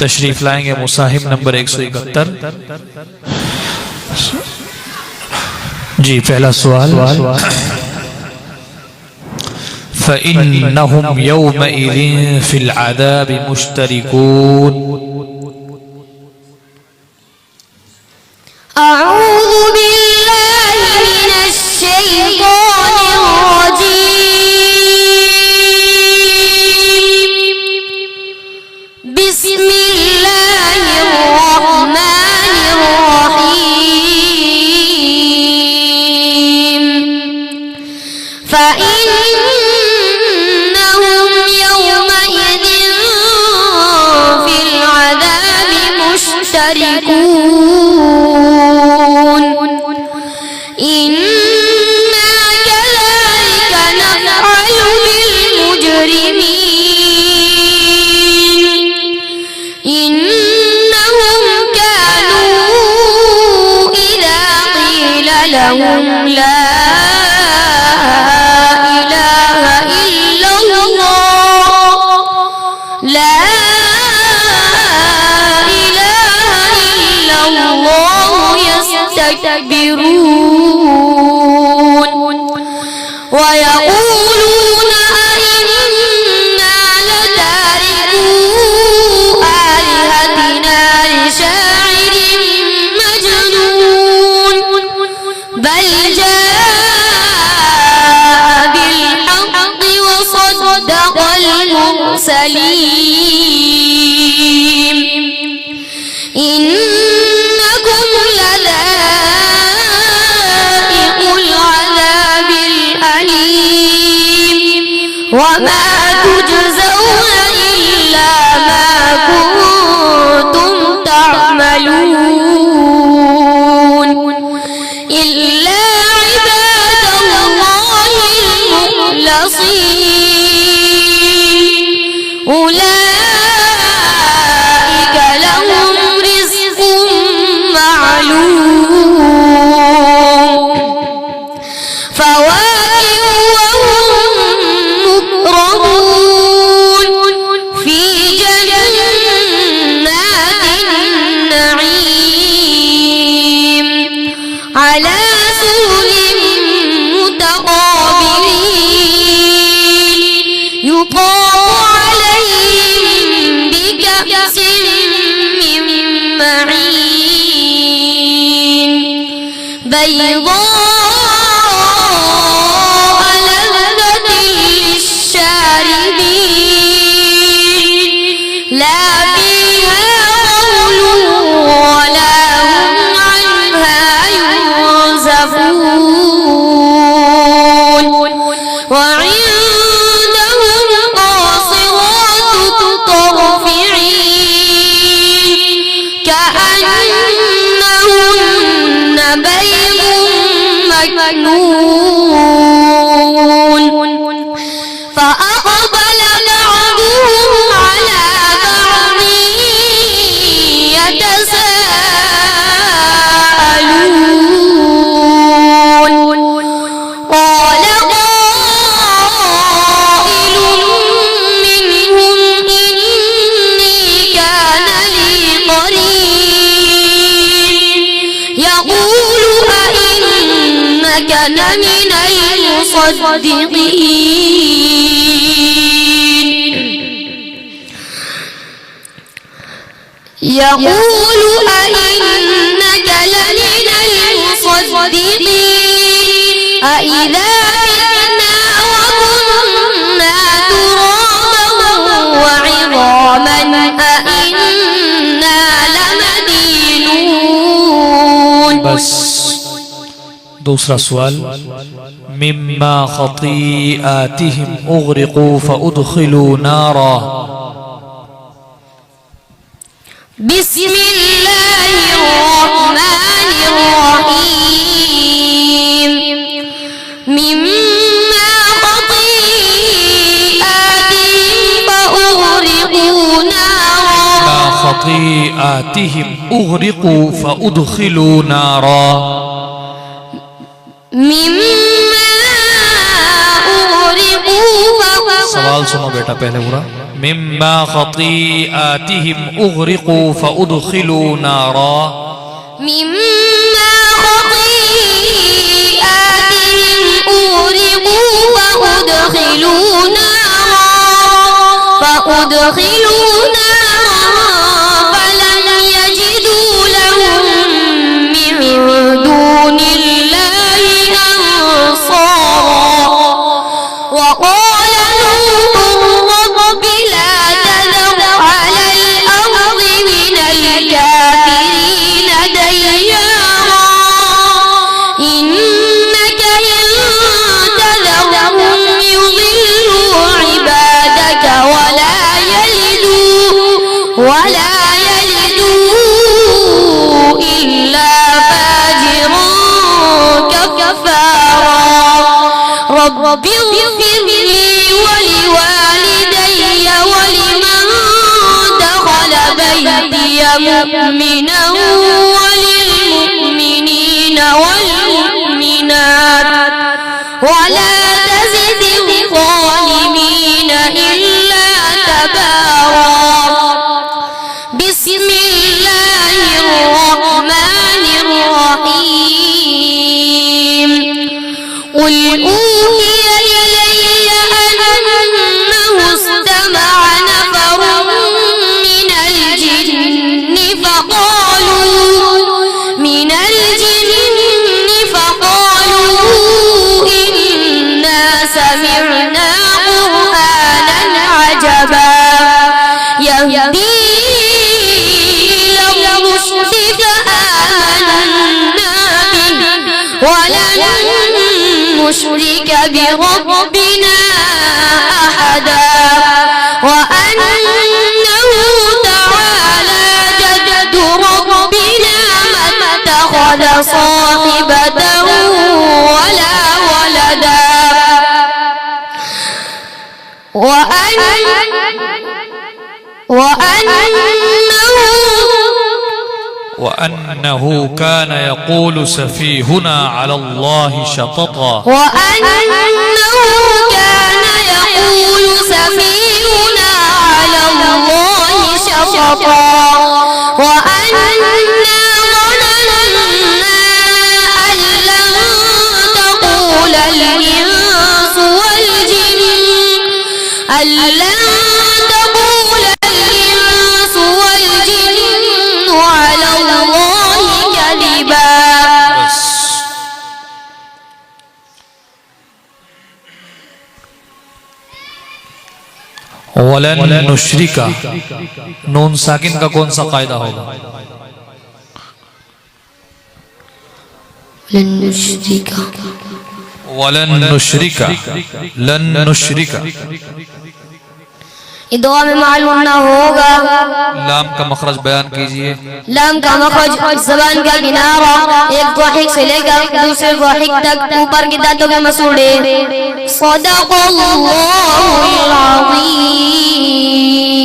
तशरीफ लाएंगे मुसाहिब नंबर 171। जी पहला सवाल, फ़इन्नहुम यौमइज़िन फ़िल अज़ाबि मुश्तरिकून। अऊज़ु बिल्लाहि मिनश शैतानिर रजीम। बिस्मिल्लाहिर रहमानिर रहीम। फ़इन्नहुम यौमइज़िन फ़िल अज़ाबि मुश्तरिकून। इन्ना कज़ालिका नफ़अलु बिल-मुजरिमीन। इन्नहुम कानू इज़ा क़ीला लहुम ला इलाहा इल्लल्लाह يستكبرون ويقولون أئنا لتاركو آلهتنا لشاعر مجنون بل جاء بالحق وصدق المرسلين إنكم لذائق العذاب الأليم وما تجزون إلا ما كنتم تعملون إلا عباد الله المخلصين أولئك لهم رزق معلوم فواكه وهم مكرمون في جنات النعيم على سرر متقابلين يطاف عليهم بكأس من معين بيضاء لذة للشاربين لا فيها غول ولا هم عنها ينزفون وعندهم قاصرات الطرف عين كأنهن بيض مكنون فأقبل بعضهم على بعض يتساءلون قال قائل منهم إني كان لي قرين يقول أئنك لمن المصدقين يقول أئنك لمن المصدقين أإذا متنا وكنا ترابا وعظاما أئنا لمدينون। बस दूसरा सवाल, मिम्मा खतीआतिहिम उग़रिक़ू फ़उदख़िलू नारा। बिस्मिल्लाहिर रहमानिर रहीम। मिम्मा खतीआतिहिम फ़उग़रिक़ू नारा। खतीआतिहिम उग़रिक़ू फ़उदख़िलू नारा। मिम्मा उग़रिक़ू सवाल सुनो बेटा पहले पूरा। मिम्मा खतीआतिहिम उग़रिक़ू फ़उदख़िलू नारा। मिम्मा खतीआतिहिम उग़रिक़ू फ़उदख़िलू नारा फलम यजिदू लहुम मिन दूनिल्लाहि अंसारा। وقال نوح رب لا تذر على الأرض من الكافرين ديارا إنك إن تذرهم يضلوا عبادك ولا يلدوا إلا فاجرا كفارا رب اغفر لي ولوالدي ولمن دخل بيتي مؤمنا وللمؤمنين والمؤمنات ولا تزد الظالمين إلا تبارا بسم الله الرحمن الرحيم قل أوحي إلي أنه استمع نفر من الجن فقالوا إنا سمعنا قرآنا عجبا يهدي إلى الرشد فآمنا به ولن نشرك بربنا أحدا وأنه تعالى جد ربنا ما اتخذ صاحبة ولا ولدا وأنه كان يقول سفيهنا على الله شططا. وأنه كان يقول سفيهنا على الله شططا وأنا ظننا أن لن تقول الإنس والجن على الله كذبا. वलन नुश्रिका नून साकिन का कौन सा कायदा होगा? वलन नुश्रिका लन नुश्रिका ये दुआ में मालूम ना होगा। लाम का मखरज बयान कीजिए। लाम का मखरज ज़बान का किनारा एक ज़ाहिक से लेकर दूसरे ज़ाहिक तक ऊपर की दांतों के मसूड़े। सदक़ल्लाहुल अज़ीम।